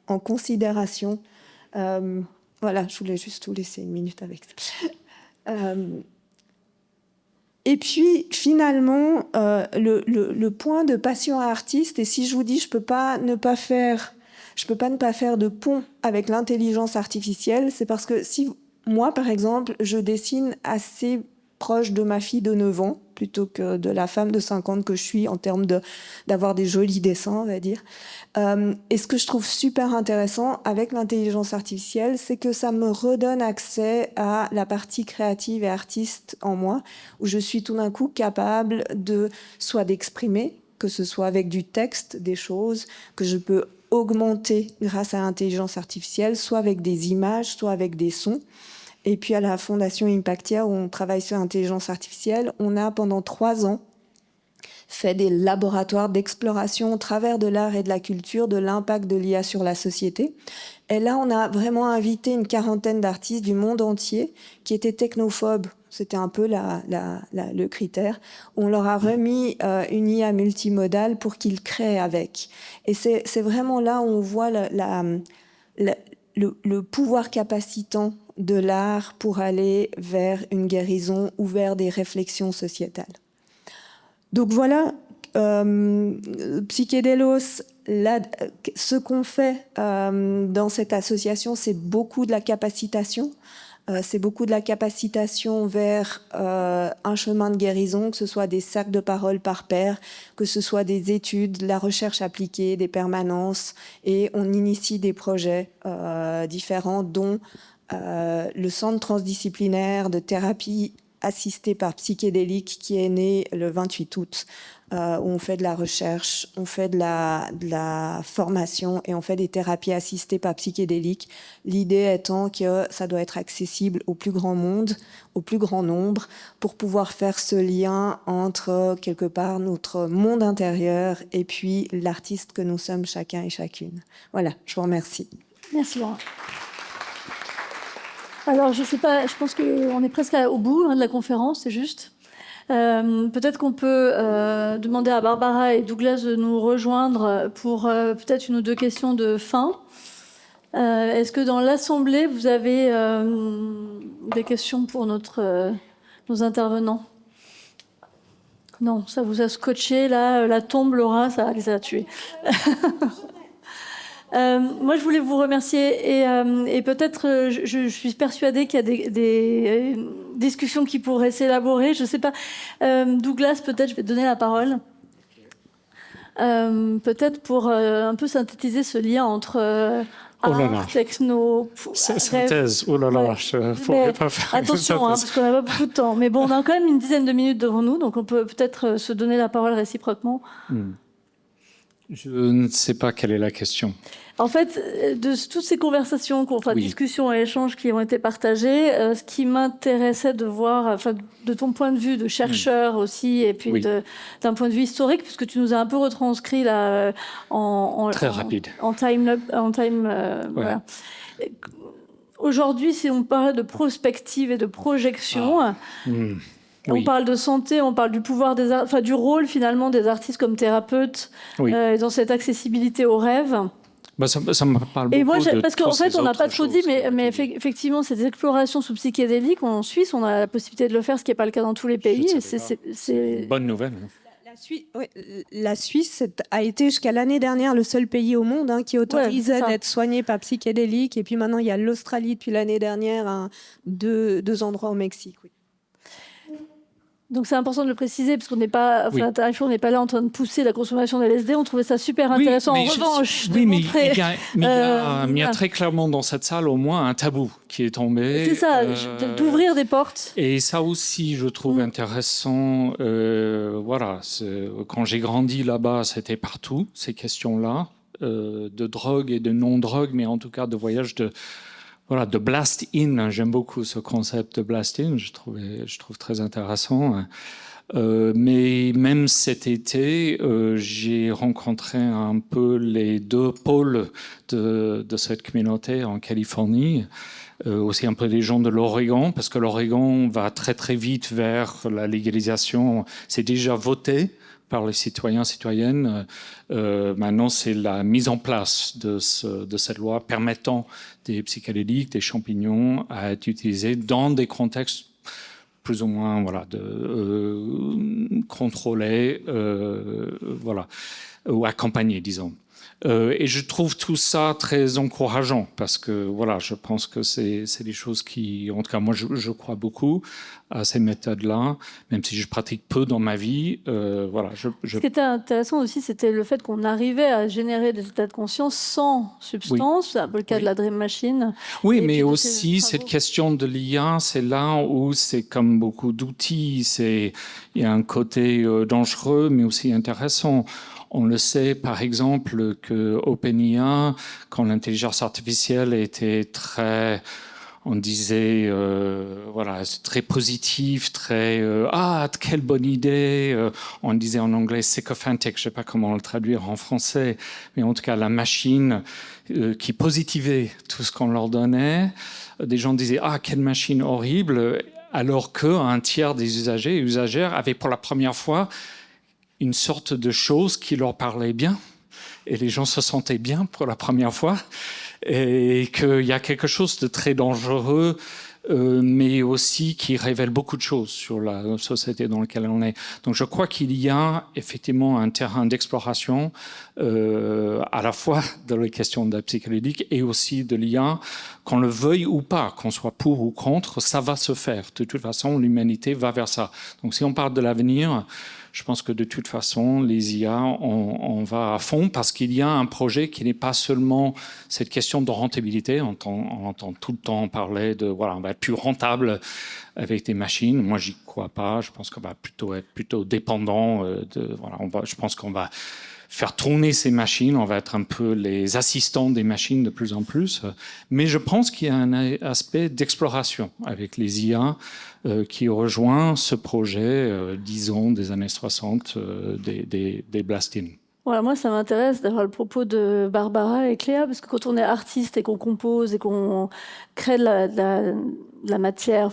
en considération. Voilà, je voulais juste vous laisser une minute avec ça. Et puis, finalement, le point de passion artiste, et si je vous dis je peux pas ne pas faire de pont avec l'intelligence artificielle, c'est parce que si moi, par exemple, je dessine assez proche de ma fille de 9 ans, plutôt que de la femme de 50 que je suis en termes d'avoir des jolis dessins, on va dire. Et ce que je trouve super intéressant avec l'intelligence artificielle, c'est que ça me redonne accès à la partie créative et artiste en moi, où je suis tout d'un coup capable soit d'exprimer, que ce soit avec du texte, des choses que je peux augmenter grâce à l'intelligence artificielle, soit avec des images, soit avec des sons. Et puis à la Fondation Impactia, où on travaille sur l'intelligence artificielle, on a pendant 3 ans fait des laboratoires d'exploration au travers de l'art et de la culture, de l'impact de l'IA sur la société. Et là, on a vraiment invité une 40aine d'artistes du monde entier qui étaient technophobes. C'était un peu le critère. On leur a remis une IA multimodale pour qu'ils créent avec. Et c'est vraiment là où on voit le pouvoir capacitant de l'art pour aller vers une guérison ou vers des réflexions sociétales. Donc voilà, Psychédelos, ce qu'on fait dans cette association, c'est beaucoup de la capacitation. C'est beaucoup de la capacitation vers un chemin de guérison, que ce soit des cercles de parole par pair, que ce soit des études, la recherche appliquée, des permanences, et on initie des projets différents, dont le centre transdisciplinaire de thérapie assistée par psychédélique qui est né le 28 août, où on fait de la recherche, on fait de la formation et on fait des thérapies assistées par psychédélique. L'idée étant que ça doit être accessible au plus grand monde, au plus grand nombre, pour pouvoir faire ce lien entre, quelque part, notre monde intérieur et puis l'artiste que nous sommes chacun et chacune. Voilà, je vous remercie. Merci Laura. Alors, je sais pas, je pense qu'on est presque au bout de la conférence, c'est juste. Peut-être qu'on peut demander à Barbara et Douglas de nous rejoindre pour peut-être 1 ou 2 questions de fin. Est-ce que dans l'Assemblée, vous avez des questions pour nos intervenants? Non, ça vous a scotché, là, la tombe, Laura, ça les a tués. Moi, je voulais vous remercier et peut-être, je suis persuadée qu'il y a des discussions qui pourraient s'élaborer. Je ne sais pas. Douglas, peut-être, je vais te donner la parole. peut-être pour un peu synthétiser ce lien entre Oh là là. art, techno, rêve. Synthèse, oh là là, Ouais. je ne pourrais Mais pas faire une attention, synthèse. parce qu'on n'a pas beaucoup de temps. Mais bon, on a quand même une dizaine de minutes devant nous, donc on peut peut-être se donner la parole réciproquement. Je ne sais pas quelle est la question. En fait, de toutes ces conversations, Oui. discussions et échanges qui ont été partagés, ce qui m'intéressait de voir, de ton point de vue de chercheur aussi, et puis Oui. d'un point de vue historique, puisque tu nous as un peu retranscrit là Très rapide. en time, voilà. Aujourd'hui, si on parle de prospective et de projection, on Oui. parle de santé, on parle du pouvoir du rôle finalement des artistes comme thérapeutes Oui. dans cette accessibilité au rêve. Bah, ça me parle beaucoup. Et moi, de parce qu'en toutes fait, ces on n'a autres pas trop dit, choses mais qui- effectivement, ces explorations sous psychédéliques, en Suisse, on a la possibilité de le faire, ce qui n'est pas le cas dans tous les pays. Je Et savais pas. c'est Bonne nouvelle. La Suisse a été jusqu'à l'année dernière le seul pays au monde qui autorisait c'est ça. d'être soigné par psychédéliques. Et puis maintenant, il y a l'Australie depuis l'année dernière, deux endroits au Mexique. Oui. Donc c'est important de le préciser, parce qu'on n'est pas, Oui. à Tarifleur, on n'est pas là en train de pousser la consommation de LSD. On trouvait ça super Oui, intéressant. mais En je- revanche, de oui, mais montrer, il y a, mais il y a voilà. très clairement dans cette salle au moins un tabou qui est tombé. C'est ça, d'ouvrir des portes. Et ça aussi, je trouve intéressant. Voilà, quand j'ai grandi là-bas, c'était partout ces questions-là de drogue et de non-drogue, mais en tout cas de voyage de blast-in. J'aime beaucoup ce concept de blast-in. Je trouve très intéressant. Mais même cet été, j'ai rencontré un peu les deux pôles de cette communauté en Californie. Aussi un peu des gens de l'Oregon, parce que l'Oregon va très très vite vers la légalisation. C'est déjà voté par les citoyens, citoyennes. Maintenant, c'est la mise en place de cette loi permettant des psychédéliques, des champignons à être utilisés dans des contextes plus ou moins contrôlés, ou accompagnés, disons. Et je trouve tout ça très encourageant parce que je pense que c'est des choses qui, en tout cas, moi, je crois beaucoup à ces méthodes-là, même si je pratique peu dans ma vie. Ce qui était intéressant aussi, c'était le fait qu'on arrivait à générer des états de conscience sans substance. C'est un peu le cas de la Dream Machine. Oui, Et mais puis de aussi ces cette travaux. question de l'IA, c'est là où c'est comme beaucoup d'outils. Il y a un côté dangereux, mais aussi intéressant. On le sait, par exemple, que OpenIA, quand l'intelligence artificielle était très, on disait, c'est très positif, très quelle bonne idée. On disait en anglais sycophantic, je sais pas comment le traduire en français, mais en tout cas la machine qui positivait tout ce qu'on leur donnait. Des gens disaient quelle machine horrible, alors qu'un tiers des usagers et usagères avaient pour la première fois une sorte de chose qui leur parlait bien, et les gens se sentaient bien pour la première fois, et qu'il y a quelque chose de très dangereux, mais aussi qui révèle beaucoup de choses sur la société dans laquelle on est. Donc je crois qu'il y a effectivement un terrain d'exploration, à la fois dans les questions de la psychédélique et aussi de l'IA, qu'on le veuille ou pas, qu'on soit pour ou contre, ça va se faire. De toute façon, l'humanité va vers ça. Donc si on parle de l'avenir, je pense que de toute façon, les IA, on va à fond parce qu'il y a un projet qui n'est pas seulement cette question de rentabilité. On entend tout le temps parler de, on va être plus rentable avec des machines. Moi, j'y crois pas. Je pense qu'on va être plutôt dépendant je pense qu'on va faire tourner ces machines, on va être un peu les assistants des machines de plus en plus. Mais je pense qu'il y a un aspect d'exploration avec les IA qui rejoint ce projet, disons, des années 60, des blast-in. Voilà, moi, ça m'intéresse d'avoir le propos de Barbara et Cléa, parce que quand on est artiste et qu'on compose et qu'on crée de la matière,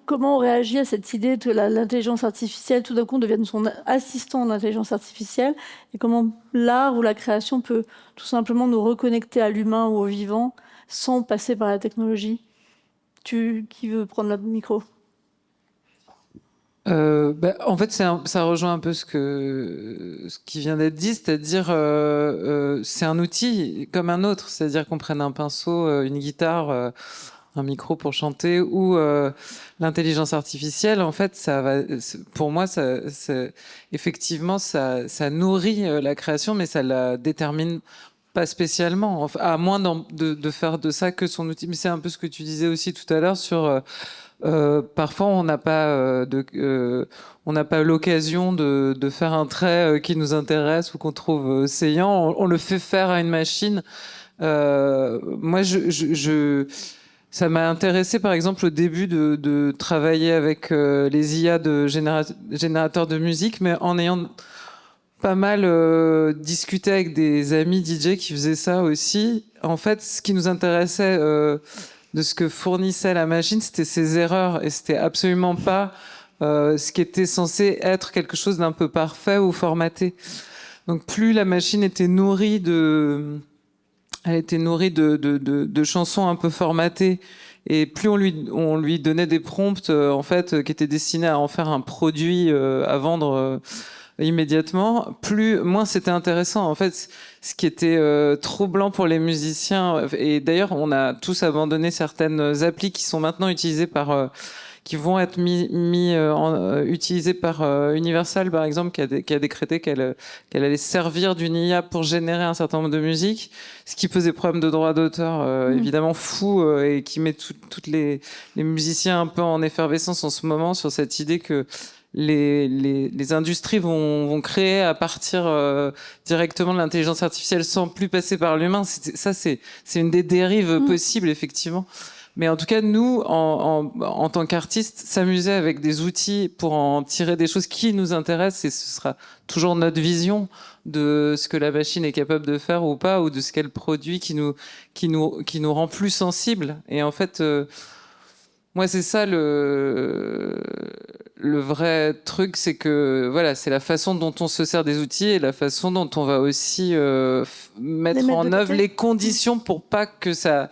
comment on réagit à cette idée que l'intelligence artificielle, tout d'un coup, devienne son assistant d'intelligence artificielle, et comment l'art ou la création peut tout simplement nous reconnecter à l'humain ou au vivant sans passer par la technologie. Qui veut prendre le micro ? En fait, ça rejoint un peu ce qui vient d'être dit, c'est-à-dire c'est un outil comme un autre, c'est-à-dire qu'on prenne un pinceau, une guitare, un micro pour chanter ou l'intelligence artificielle, en fait, pour moi, effectivement, ça nourrit la création, mais ça la détermine pas spécialement, enfin, à moins de faire de ça que son outil. Mais c'est un peu ce que tu disais aussi tout à l'heure sur parfois on n'a pas l'occasion de faire un trait qui nous intéresse ou qu'on trouve saillant. On le fait faire à une machine. Moi, ça m'a intéressé, par exemple, au début de travailler avec les IA de générateurs de musique, mais en ayant pas mal discuté avec des amis DJ qui faisaient ça aussi. En fait, ce qui nous intéressait de ce que fournissait la machine, c'était ses erreurs, et c'était absolument pas ce qui était censé être quelque chose d'un peu parfait ou formaté. Donc, plus la machine était nourrie de chansons un peu formatées, et plus on lui donnait des prompts en fait qui étaient destinés à en faire un produit à vendre immédiatement, moins c'était intéressant. En fait, ce qui était troublant pour les musiciens, et d'ailleurs on a tous abandonné certaines applis qui sont maintenant utilisées qui vont être utilisées par Universal, par exemple, qui a décrété qu'elle allait servir d'une IA pour générer un certain nombre de musiques, ce qui posait problème de droit d'auteur évidemment fou, et qui met toutes les musiciens un peu en effervescence en ce moment sur cette idée que les industries vont créer à partir directement de l'intelligence artificielle sans plus passer par l'humain. C'est une des dérives possibles, effectivement. Mais en tout cas, nous, en tant qu'artistes, s'amuser avec des outils pour en tirer des choses qui nous intéressent, et ce sera toujours notre vision de ce que la machine est capable de faire ou pas, ou de ce qu'elle produit qui nous rend plus sensibles. Et en fait, moi, c'est ça le vrai truc, c'est que voilà, c'est la façon dont on se sert des outils et la façon dont on va aussi mettre en œuvre les conditions pour pas que ça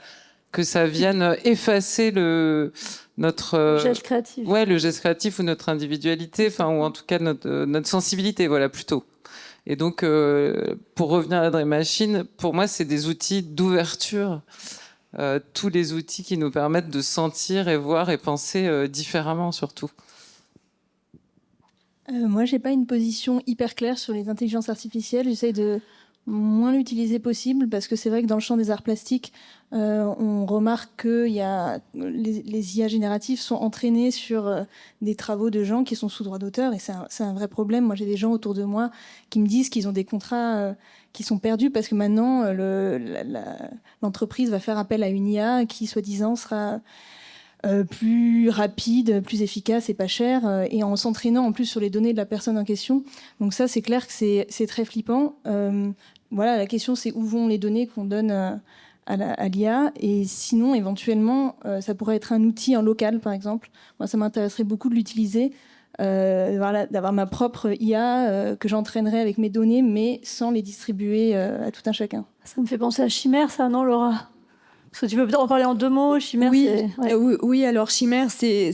vienne effacer notre geste créatif. Ouais, le geste créatif ou notre individualité, enfin, ou en tout cas notre sensibilité, voilà, plutôt. Et donc, pour revenir à la Dream Machine, pour moi, c'est des outils d'ouverture, tous les outils qui nous permettent de sentir et voir et penser différemment, surtout. Moi, j'ai pas une position hyper claire sur les intelligences artificielles. J'essaie de moins l'utiliser possible, parce que c'est vrai que dans le champ des arts plastiques, on remarque que les IA génératives sont entraînées sur des travaux de gens qui sont sous droit d'auteur, et c'est un vrai problème. Moi, j'ai des gens autour de moi qui me disent qu'ils ont des contrats qui sont perdus parce que maintenant l'entreprise va faire appel à une IA qui, soi-disant, sera plus rapide, plus efficace et pas cher, et en s'entraînant en plus sur les données de la personne en question. Donc ça, c'est clair que c'est très flippant. Voilà, la question, c'est où vont les données qu'on donne à l'IA, et sinon, éventuellement, ça pourrait être un outil en local, par exemple. Moi, ça m'intéresserait beaucoup de l'utiliser, d'avoir ma propre IA que j'entraînerais avec mes données, mais sans les distribuer à tout un chacun. Ça me fait penser à Chimère, ça, non, Laura? Parce que tu peux peut-être en parler en 2 mots. Chimère, oui, ouais. Oui, alors Chimère, c'est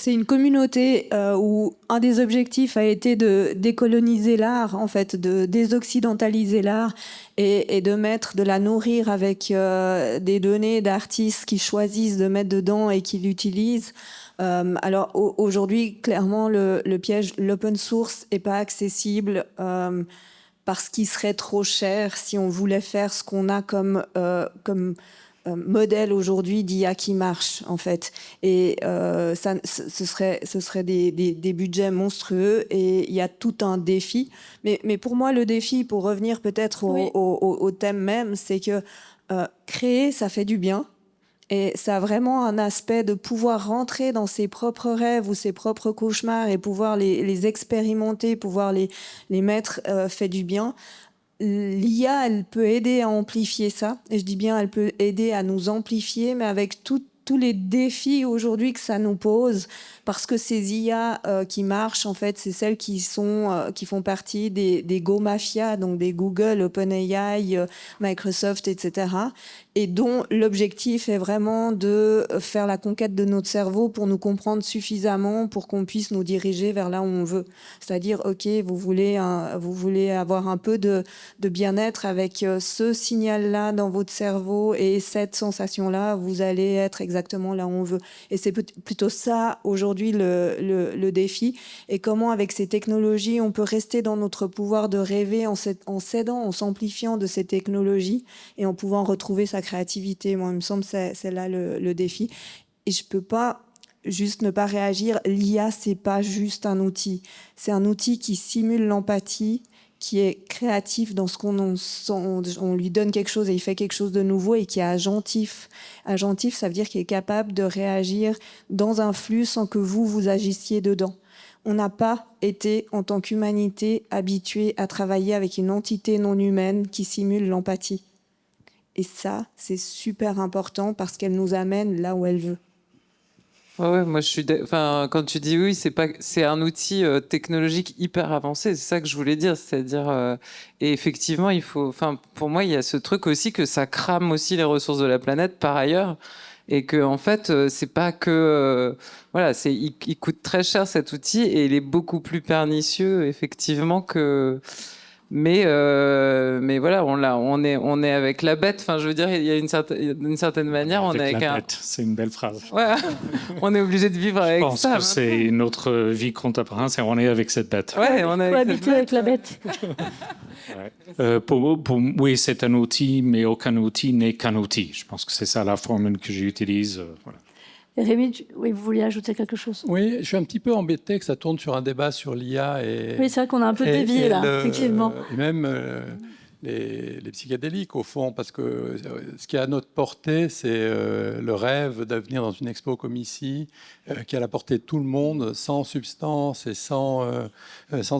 une communauté où un des objectifs a été de décoloniser l'art, en fait, de désoccidentaliser l'art, et de la nourrir avec des données d'artistes qui choisissent de mettre dedans et qui l'utilisent. Alors aujourd'hui, clairement, le piège, l'open source est pas accessible parce qu'il serait trop cher si on voulait faire ce qu'on a comme modèle aujourd'hui d'IA qui marche, en fait. Et ce serait des budgets monstrueux, et il y a tout un défi. Mais pour moi, le défi, pour revenir peut-être au thème même, c'est que créer, ça fait du bien. Et ça a vraiment un aspect de pouvoir rentrer dans ses propres rêves ou ses propres cauchemars et pouvoir les expérimenter, pouvoir les mettre, fait du bien. L'IA, elle peut aider à amplifier ça. Et je dis bien, elle peut aider à nous amplifier, mais avec tous les défis aujourd'hui que ça nous pose, parce que ces IA qui marchent, en fait, c'est celles qui font partie des Go Mafia, donc des Google, OpenAI, Microsoft, etc., et dont l'objectif est vraiment de faire la conquête de notre cerveau pour nous comprendre suffisamment pour qu'on puisse nous diriger vers là où on veut. C'est-à-dire, ok, vous voulez avoir un peu de bien-être avec ce signal-là dans votre cerveau et cette sensation-là, vous allez être exactement là où on veut. Et c'est plutôt ça aujourd'hui le défi. Et comment avec ces technologies, on peut rester dans notre pouvoir de rêver en s'aidant, en s'amplifiant de ces technologies et en pouvant retrouver sa créativité. Moi, il me semble que c'est là le défi. Et je peux pas juste ne pas réagir. L'IA, c'est pas juste un outil. C'est un outil qui simule l'empathie, qui est créatif dans ce on lui donne quelque chose et il fait quelque chose de nouveau et qui est agentif. Agentif, ça veut dire qu'il est capable de réagir dans un flux sans que vous agissiez dedans. On n'a pas été, en tant qu'humanité, habitué à travailler avec une entité non humaine qui simule l'empathie. Et ça, c'est super important parce qu'elle nous amène là où elle veut. Ouais, moi quand tu dis oui, c'est un outil technologique hyper avancé, c'est ça que je voulais dire, c'est-à-dire et effectivement, pour moi, il y a ce truc aussi que ça crame aussi les ressources de la planète par ailleurs. Et que en fait, c'est pas que il coûte très cher cet outil et il est beaucoup plus pernicieux effectivement que. Mais voilà, on est avec la bête. Enfin, je veux dire, il y a d'une certaine manière, on est avec la bête. C'est une belle phrase. Ouais, on est obligé de vivre avec ça. Je pense que c'est notre vie contemporaine, c'est on est avec cette bête. Ouais, on est avec la bête. Oui, c'est un outil, mais aucun outil n'est qu'un outil. Je pense que c'est ça la formule que j'utilise. Voilà. Et Rémi, vous vouliez ajouter quelque chose? Oui, je suis un petit peu embêté que ça tourne sur un débat sur l'IA. Oui, c'est vrai qu'on a un peu dévié là, effectivement. Et même les psychédéliques, au fond, parce que ce qui est à notre portée, c'est le rêve d'avenir dans une expo comme ici, qui est à la portée de tout le monde, sans substance et sans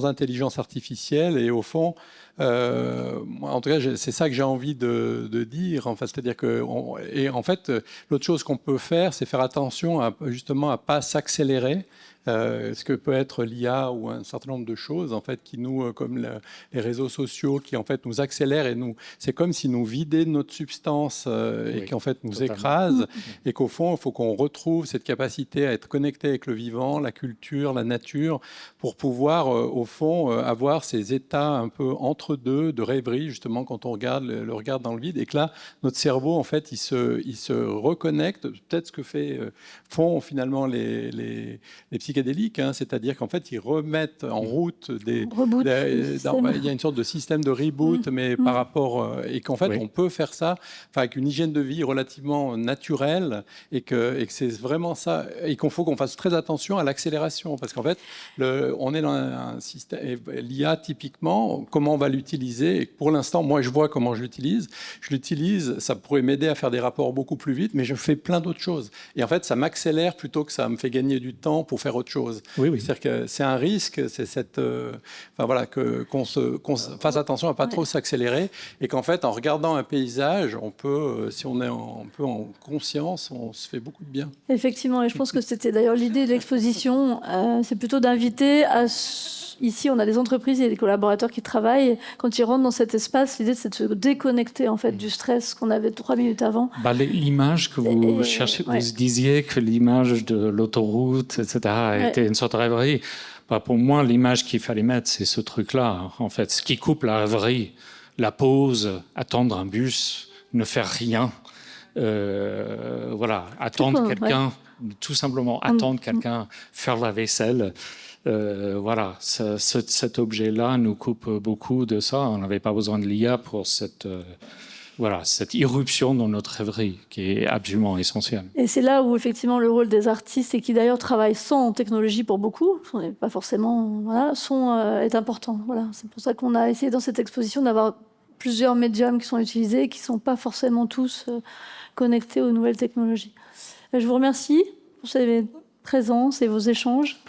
intelligence artificielle. Et au fond, moi, en tout cas, c'est ça que j'ai envie de dire. Enfin, c'est-à-dire que, en fait, l'autre chose qu'on peut faire, c'est faire attention justement à pas s'accélérer. Ce que peut être l'IA ou un certain nombre de choses en fait qui nous, comme les réseaux sociaux, qui en fait nous accélèrent et c'est comme si nous vidaient de notre substance et qui en fait nous écrasent et qu'au fond il faut qu'on retrouve cette capacité à être connecté avec le vivant, la culture, la nature, pour pouvoir au fond avoir ces états un peu entre deux de rêverie justement quand on le regarde dans le vide et que là notre cerveau en fait il se reconnecte, peut-être ce que font finalement les psychédéliques, hein, c'est-à-dire qu'en fait, ils remettent en route il y a une sorte de système de reboot, mais par rapport... et qu'en fait, on peut faire ça avec une hygiène de vie relativement naturelle et que c'est vraiment ça, et qu'il faut qu'on fasse très attention à l'accélération, parce qu'en fait, on est dans un système... L'IA, typiquement, comment on va l'utiliser, et pour l'instant, moi, je vois comment je l'utilise, ça pourrait m'aider à faire des rapports beaucoup plus vite, mais je fais plein d'autres choses. Et en fait, ça m'accélère plutôt que ça me fait gagner du temps pour faire autre chose. Oui. C'est-à-dire que c'est un risque, c'est qu'on fasse attention à pas trop s'accélérer et qu'en fait, en regardant un paysage, on peut, si on est un peu en conscience, on se fait beaucoup de bien. Effectivement, et je pense que c'était d'ailleurs l'idée de l'exposition, c'est plutôt d'inviter à... Ici, on a des entreprises et des collaborateurs qui travaillent. Quand ils rentrent dans cet espace, l'idée, c'est de se déconnecter en fait, du stress qu'on avait 3 minutes avant. L'image que vous cherchez, vous disiez que l'image de l'autoroute, etc., était une sorte de rêverie. Pour moi, l'image qu'il fallait mettre, c'est ce truc-là, en fait, ce qui coupe la rêverie, la pause, attendre un bus, ne faire rien, attendre quelqu'un, tout simplement attendre quelqu'un, faire la vaisselle. Cet objet-là nous coupe beaucoup de ça. On n'avait pas besoin de l'IA pour cette irruption dans notre rêverie qui est absolument essentielle. Et c'est là où effectivement le rôle des artistes, et qui d'ailleurs travaillent sans technologie pour beaucoup, pas forcément, est important. Voilà. C'est pour ça qu'on a essayé dans cette exposition d'avoir plusieurs médiums qui sont utilisés, qui ne sont pas forcément tous connectés aux nouvelles technologies. Je vous remercie pour ces présences et vos échanges.